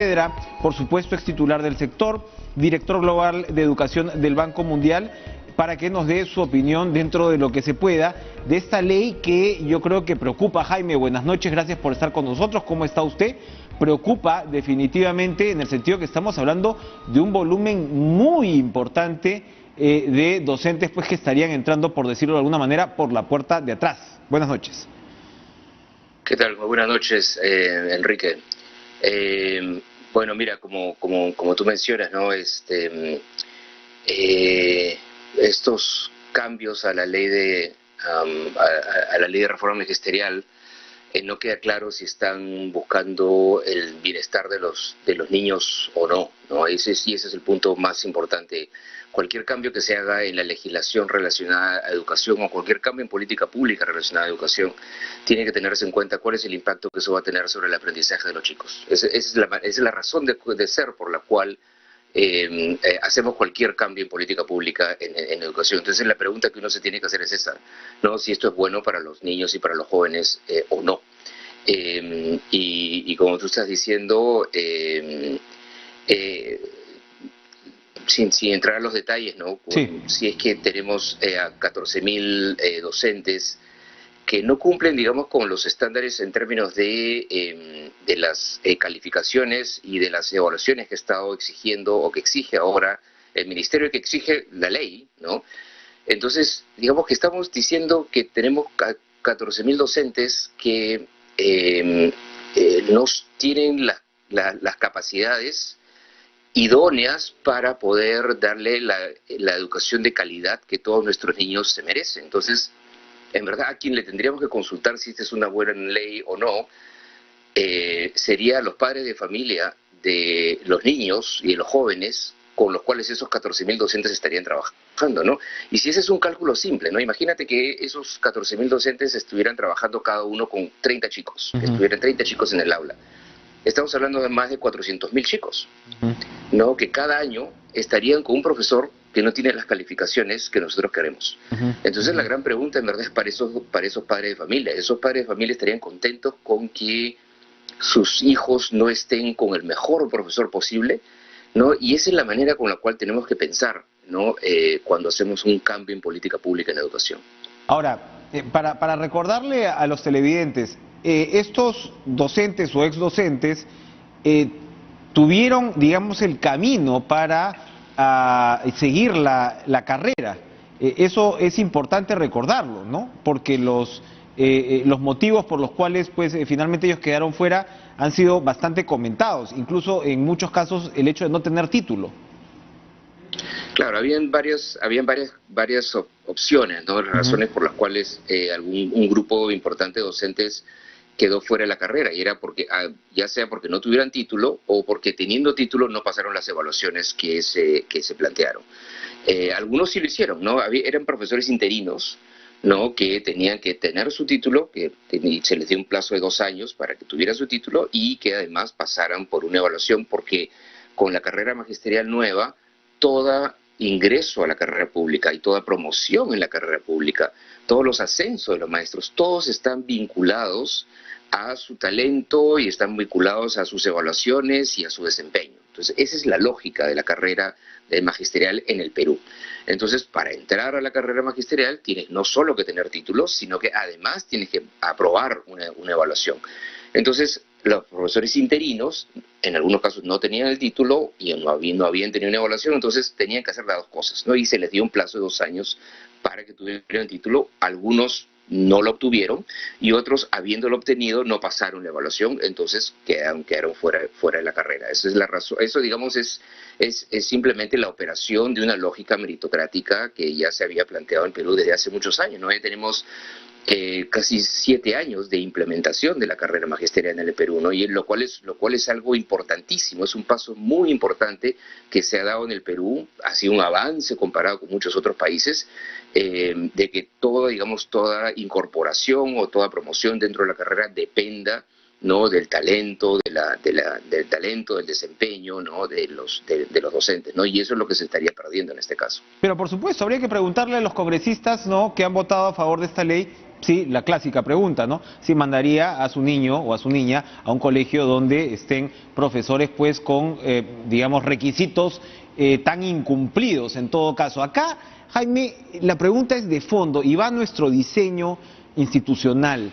Saavedra, por supuesto, ex titular del sector, director global de educación del Banco Mundial, para que nos dé su opinión dentro de lo que se pueda de esta ley que yo creo que preocupa. Jaime, buenas noches, gracias por estar con nosotros. ¿Cómo está usted? Preocupa definitivamente en el sentido que estamos hablando de un volumen muy importante de docentes pues que estarían entrando, por decirlo de alguna manera, por la puerta de atrás. Buenas noches. ¿Qué tal? Muy buenas noches, Enrique. Bueno, mira, como tú mencionas, ¿no? Estos cambios a la ley de a la ley de reforma magisterial, no queda claro si están buscando el bienestar de los niños o no, ¿no? Ese es el punto más importante. Cualquier cambio que se haga en la legislación relacionada a educación o cualquier cambio en política pública relacionada a educación tiene que tenerse en cuenta cuál es el impacto que eso va a tener sobre el aprendizaje de los chicos. Esa es la razón de ser por la cual hacemos cualquier cambio en política pública en educación. Entonces la pregunta que uno se tiene que hacer es esa, ¿no? Si esto es bueno para los niños y para los jóvenes o no. Y como tú estás diciendo, sin entrar a los detalles, ¿no? Sí. Si es que tenemos a 14.000 docentes que no cumplen, digamos, con los estándares en términos de las calificaciones y de las evaluaciones que ha estado exigiendo o que exige ahora el ministerio y que exige la ley, ¿no? Entonces, digamos que estamos diciendo que tenemos 14.000 docentes que no tienen las capacidades idóneas para poder darle la educación de calidad que todos nuestros niños se merecen. Entonces, en verdad, a quien le tendríamos que consultar si esta es una buena ley o no, sería a los padres de familia de los niños y de los jóvenes con los cuales esos 14.000 docentes estarían trabajando, ¿no? Y si ese es un cálculo simple, ¿no? Imagínate que esos 14.000 docentes estuvieran trabajando cada uno con 30 chicos, que estuvieran 30 chicos en el aula. Estamos hablando de más de 400.000 chicos, ¿no? Que cada año estarían con un profesor que no tiene las calificaciones que nosotros queremos. Entonces la gran pregunta en verdad es para esos padres de familia. Esos padres de familia estarían contentos con que sus hijos no estén con el mejor profesor posible, ¿no? Y esa es la manera con la cual tenemos que pensar, ¿no? Cuando hacemos un cambio en política pública en educación. Ahora, para recordarle a los televidentes, estos docentes o exdocentes tuvieron, digamos, el camino para seguir la carrera. Eso es importante recordarlo, ¿no? Porque los motivos por los cuales pues finalmente ellos quedaron fuera han sido bastante comentados, incluso en muchos casos el hecho de no tener título. Claro, habían varias opciones, ¿no? Razones por las cuales un grupo importante de docentes quedó fuera de la carrera, y era porque, ya sea porque no tuvieran título o porque teniendo título no pasaron las evaluaciones que se plantearon. Algunos sí lo hicieron, ¿no? Eran profesores interinos, ¿no? Que tenían que tener su título, que se les dio un plazo de 2 años para que tuvieran su título y que además pasaran por una evaluación, porque con la carrera magisterial nueva, todo ingreso a la carrera pública y toda promoción en la carrera pública, todos los ascensos de los maestros, todos están vinculados a su talento y están vinculados a sus evaluaciones y a su desempeño. Entonces, esa es la lógica de la carrera magisterial en el Perú. Entonces, para entrar a la carrera magisterial tienes no solo que tener títulos, sino que además tienes que aprobar una evaluación. Entonces, los profesores interinos, en algunos casos no tenían el título y no habían tenido una evaluación, entonces tenían que hacer las dos cosas, ¿no? Y se les dio un plazo de 2 años para que tuvieran el título. Algunos no lo obtuvieron y otros, habiéndolo obtenido, no pasaron la evaluación, entonces quedaron fuera de la carrera. Esa es la razón. Eso, digamos, es simplemente la operación de una lógica meritocrática que ya se había planteado en Perú desde hace muchos años, ¿no? Ya tenemos casi 7 años de implementación de la carrera magisterial en el Perú, ¿no? Y lo cual es algo importantísimo, es un paso muy importante que se ha dado en el Perú, ha sido un avance comparado con muchos otros países, de que toda incorporación o toda promoción dentro de la carrera dependa, ¿no? Del talento, del talento, del desempeño, ¿no? de los docentes, ¿no? Y eso es lo que se estaría perdiendo en este caso. Pero por supuesto, habría que preguntarle a los congresistas, ¿no?, que han votado a favor de esta ley, Sí, la clásica pregunta, ¿no? Si mandaría a su niño o a su niña a un colegio donde estén profesores pues con, digamos, requisitos tan incumplidos en todo caso. Acá, Jaime, la pregunta es de fondo y va a nuestro diseño institucional.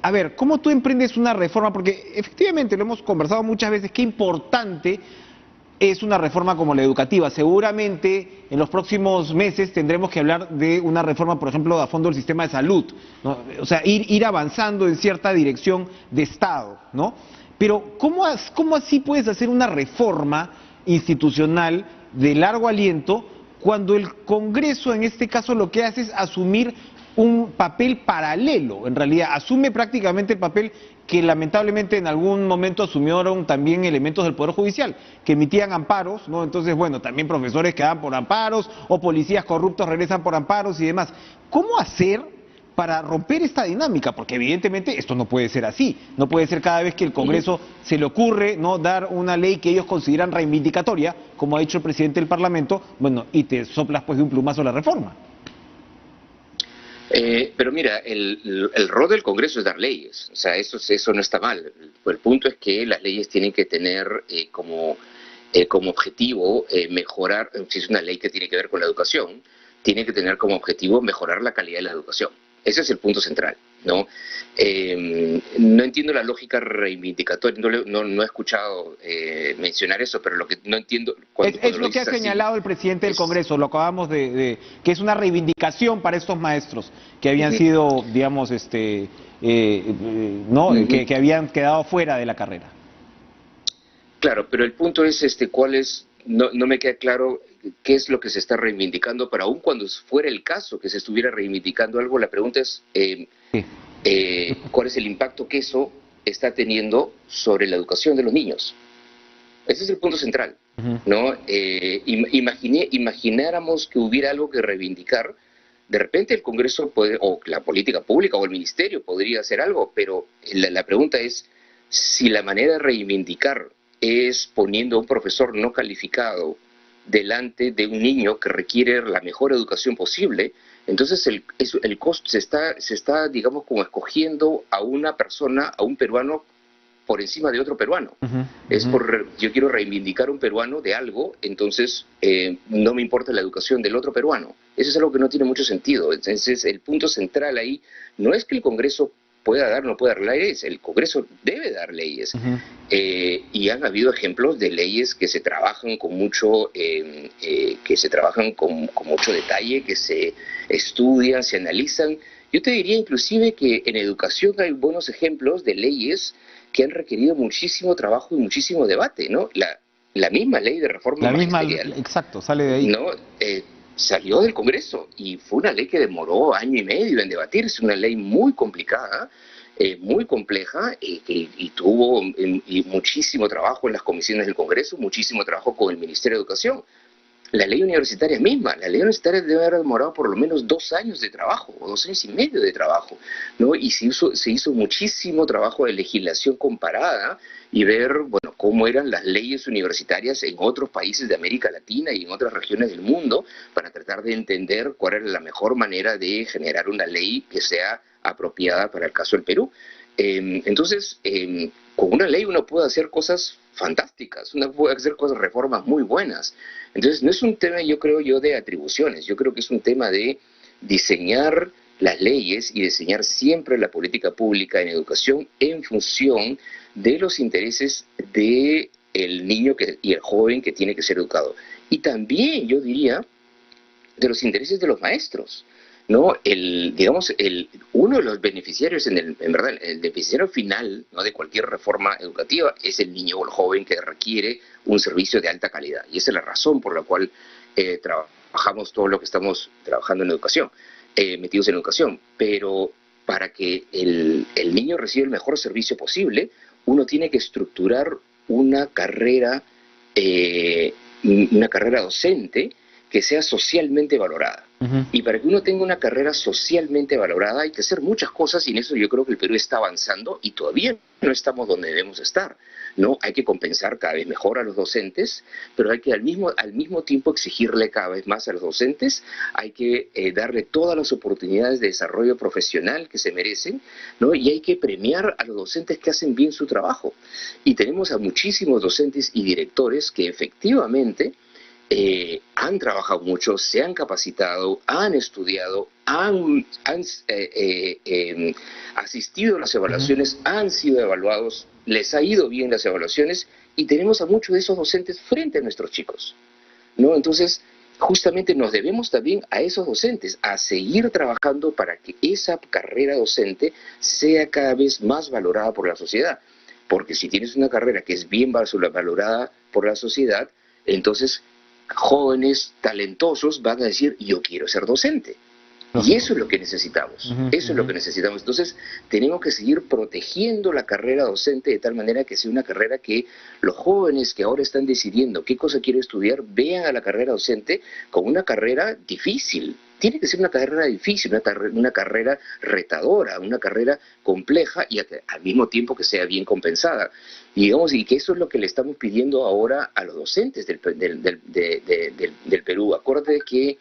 A ver, ¿cómo tú emprendes una reforma? Porque efectivamente lo hemos conversado muchas veces, qué importante es una reforma como la educativa. Seguramente en los próximos meses tendremos que hablar de una reforma, por ejemplo, a fondo del sistema de salud, ¿no? O sea, ir avanzando en cierta dirección de Estado, ¿no? Pero ¿cómo así puedes hacer una reforma institucional de largo aliento cuando el Congreso en este caso lo que hace es asumir un papel paralelo? En realidad asume prácticamente el papel que lamentablemente en algún momento asumieron también elementos del Poder Judicial, que emitían amparos, ¿no? Entonces, bueno, también profesores quedaban por amparos, o policías corruptos regresan por amparos y demás. ¿Cómo hacer para romper esta dinámica? Porque evidentemente esto no puede ser así, no puede ser cada vez que el Congreso se le ocurre no dar una ley que ellos consideran reivindicatoria, como ha dicho el presidente del Parlamento, bueno, y te soplas pues de un plumazo la reforma. Pero mira, el rol del Congreso es dar leyes, o sea, eso no está mal. El punto es que las leyes tienen que tener como objetivo mejorar, si es una ley que tiene que ver con la educación, tiene que tener como objetivo mejorar la calidad de la educación. Ese es el punto central, ¿no? No entiendo la lógica reivindicatoria, no he escuchado mencionar eso, pero lo que no entiendo... Es lo que ha señalado el presidente del Congreso, lo acabamos que es una reivindicación para estos maestros que habían sido, digamos, ¿no? Que habían quedado fuera de la carrera. Claro, pero el punto es, ¿cuál es? No me queda claro qué es lo que se está reivindicando, pero aún cuando fuera el caso que se estuviera reivindicando algo, la pregunta es ¿cuál es el impacto que eso está teniendo sobre la educación de los niños? Ese es el punto central, ¿no? Imagináramos que hubiera algo que reivindicar, de repente el Congreso puede, o la política pública o el Ministerio podría hacer algo, pero la pregunta es si la manera de reivindicar es poniendo a un profesor no calificado delante de un niño que requiere la mejor educación posible, entonces el costo se está, digamos, como escogiendo a una persona, a un peruano, por encima de otro peruano. Yo quiero reivindicar a un peruano de algo, entonces no me importa la educación del otro peruano. Eso es algo que no tiene mucho sentido. Entonces el punto central ahí no es que el Congreso pueda dar o no pueda dar leyes, el Congreso debe dar leyes. Y han habido ejemplos de leyes que se trabajan con mucho, con mucho detalle, que se estudian, se analizan. Yo te diría inclusive que en educación hay buenos ejemplos de leyes que han requerido muchísimo trabajo y muchísimo debate, ¿no? La misma ley de reforma magisterial, exacto, sale de ahí. ¿no? Salió del Congreso y fue una ley que demoró año y medio en debatirse, una ley muy complicada, muy compleja, y tuvo muchísimo trabajo en las comisiones del Congreso, muchísimo trabajo con el Ministerio de Educación. La ley universitaria misma, la ley universitaria debe haber demorado por lo menos 2 años de trabajo, o 2 años y medio de trabajo, ¿no? Y se hizo muchísimo trabajo de legislación comparada y ver, bueno, cómo eran las leyes universitarias en otros países de América Latina y en otras regiones del mundo, para tratar de entender cuál era la mejor manera de generar una ley que sea apropiada para el caso del Perú. Entonces, con una ley uno puede hacer cosas fantásticas, uno puede hacer reformas muy buenas. Entonces, no es un tema, yo creo de atribuciones, yo creo que es un tema de diseñar las leyes y diseñar siempre la política pública en educación en función de los intereses del niño y el joven que tiene que ser educado. Y también, yo diría, de los intereses de los maestros, ¿no? Uno de los beneficiarios, en verdad, el beneficiario final, ¿no?, de cualquier reforma educativa es el niño o el joven que requiere un servicio de alta calidad. Y esa es la razón por la cual trabajamos todo lo que estamos trabajando en educación, metidos en educación. Pero para que el niño reciba el mejor servicio posible, uno tiene que estructurar una carrera docente que sea socialmente valorada. Y para que uno tenga una carrera socialmente valorada hay que hacer muchas cosas, y en eso yo creo que el Perú está avanzando y todavía no estamos donde debemos estar, ¿no? Hay que compensar cada vez mejor a los docentes, pero hay que al mismo tiempo exigirle cada vez más a los docentes, hay que darle todas las oportunidades de desarrollo profesional que se merecen, ¿no? Y hay que premiar a los docentes que hacen bien su trabajo. Y tenemos a muchísimos docentes y directores que efectivamente han trabajado mucho, se han capacitado, han estudiado, han asistido a las evaluaciones, han sido evaluados, les ha ido bien las evaluaciones, y tenemos a muchos de esos docentes frente a nuestros chicos, ¿no? Entonces, justamente nos debemos también a esos docentes, a seguir trabajando para que esa carrera docente sea cada vez más valorada por la sociedad. Porque si tienes una carrera que es bien valorada por la sociedad, entonces jóvenes talentosos van a decir, yo quiero ser docente. Y eso es lo que necesitamos, eso es lo que necesitamos. Entonces, tenemos que seguir protegiendo la carrera docente de tal manera que sea una carrera que los jóvenes que ahora están decidiendo qué cosa quieren estudiar, vean a la carrera docente como una carrera difícil. Tiene que ser una carrera difícil, una carrera retadora, una carrera compleja, y al mismo tiempo que sea bien compensada. Y, digamos, y que eso es lo que le estamos pidiendo ahora a los docentes del Perú. Acuérdate que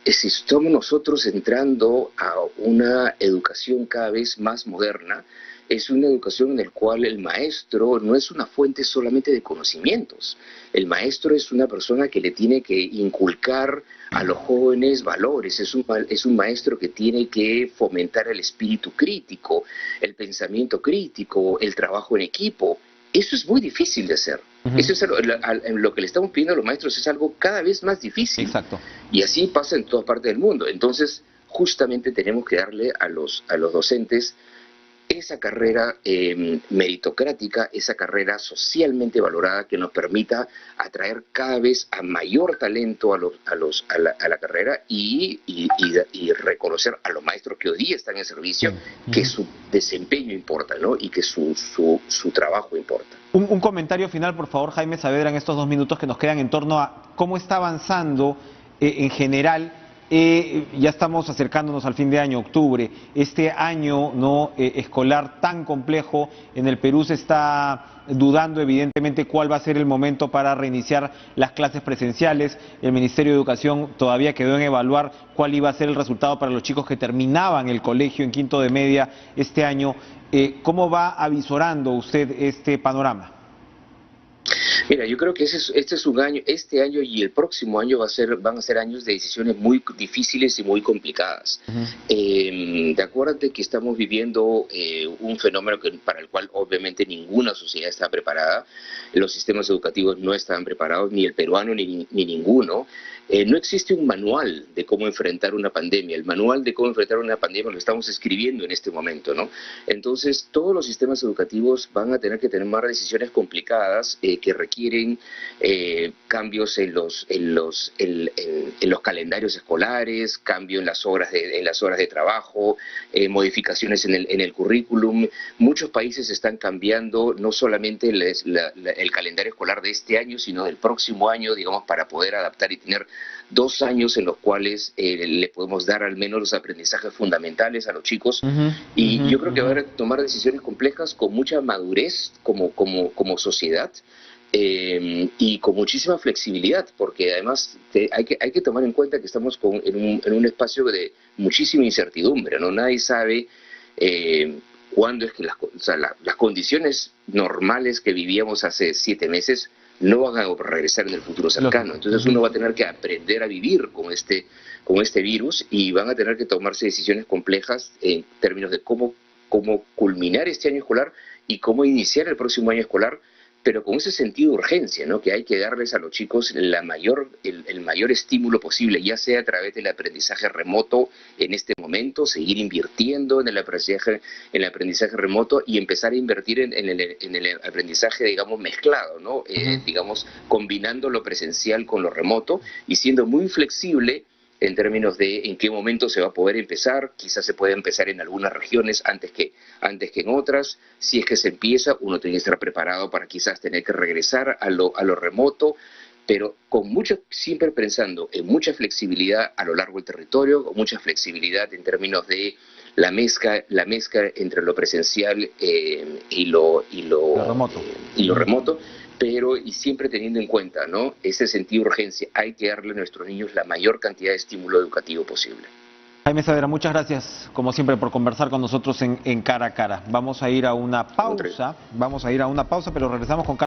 si estamos nosotros entrando a una educación cada vez más moderna, es una educación en la cual el maestro no es una fuente solamente de conocimientos. El maestro es una persona que le tiene que inculcar a los jóvenes valores, es un maestro que tiene que fomentar el espíritu crítico, el pensamiento crítico, el trabajo en equipo. Eso es muy difícil de hacer. Eso es lo que le estamos pidiendo a los maestros, es algo cada vez más difícil. Exacto. Y así pasa en todas partes del mundo. Entonces, justamente tenemos que darle a los docentes esa carrera meritocrática, esa carrera socialmente valorada que nos permita atraer cada vez a mayor talento a la carrera y reconocer a los maestros que hoy día están en servicio, que su desempeño importa, ¿no? Y que su trabajo importa. Un comentario final, por favor, Jaime Saavedra, en estos 2 minutos que nos quedan en torno a cómo está avanzando en general. Ya estamos acercándonos al fin de año, octubre. Este año escolar tan complejo en el Perú, se está dudando evidentemente cuál va a ser el momento para reiniciar las clases presenciales. El Ministerio de Educación todavía quedó en evaluar cuál iba a ser el resultado para los chicos que terminaban el colegio en quinto de media este año. ¿Cómo va avisorando usted este panorama? Mira, yo creo que este es un año, este año y el próximo año van a ser años de decisiones muy difíciles y muy complicadas. De acuerdo que estamos viviendo un fenómeno para el cual obviamente ninguna sociedad está preparada. Los sistemas educativos no estaban preparados, ni el peruano ni ninguno. No existe un manual de cómo enfrentar una pandemia. El manual de cómo enfrentar una pandemia lo estamos escribiendo en este momento, ¿no? Entonces, todos los sistemas educativos van a tener que tomar decisiones complicadas que requieren cambios en los calendarios escolares, cambio en las horas de trabajo, modificaciones en el currículum. Muchos países están cambiando no solamente el calendario escolar de este año, sino del próximo año, digamos, para poder adaptar y tener 2 años en los cuales le podemos dar al menos los aprendizajes fundamentales a los chicos. Y yo creo que va a haber que tomar decisiones complejas con mucha madurez como sociedad. Y con muchísima flexibilidad, porque además hay que tomar en cuenta que estamos en un espacio de muchísima incertidumbre, ¿no? Nadie sabe cuándo es que las condiciones normales que vivíamos hace 7 meses no van a regresar en el futuro cercano. Entonces uno va a tener que aprender a vivir con este virus, y van a tener que tomarse decisiones complejas en términos de cómo culminar este año escolar y cómo iniciar el próximo año escolar, pero con ese sentido de urgencia, ¿no? Que hay que darles a los chicos el mayor estímulo posible, ya sea a través del aprendizaje remoto en este momento, seguir invirtiendo en el aprendizaje remoto y empezar a invertir en el aprendizaje, digamos, mezclado, ¿no? Digamos, combinando lo presencial con lo remoto y siendo muy flexible en términos de en qué momento se va a poder empezar. Quizás se puede empezar en algunas regiones antes que en otras. Si es que se empieza, uno tiene que estar preparado para quizás tener que regresar a lo remoto. pero siempre pensando en mucha flexibilidad a lo largo del territorio, con mucha flexibilidad en términos de la mezcla entre lo presencial y lo remoto, pero y siempre teniendo en cuenta, ¿no?, ese sentido de urgencia. Hay que darle a nuestros niños la mayor cantidad de estímulo educativo posible. Jaime Saavedra, muchas gracias, como siempre, por conversar con nosotros en Cara a Cara. Vamos a ir a una pausa, pero regresamos con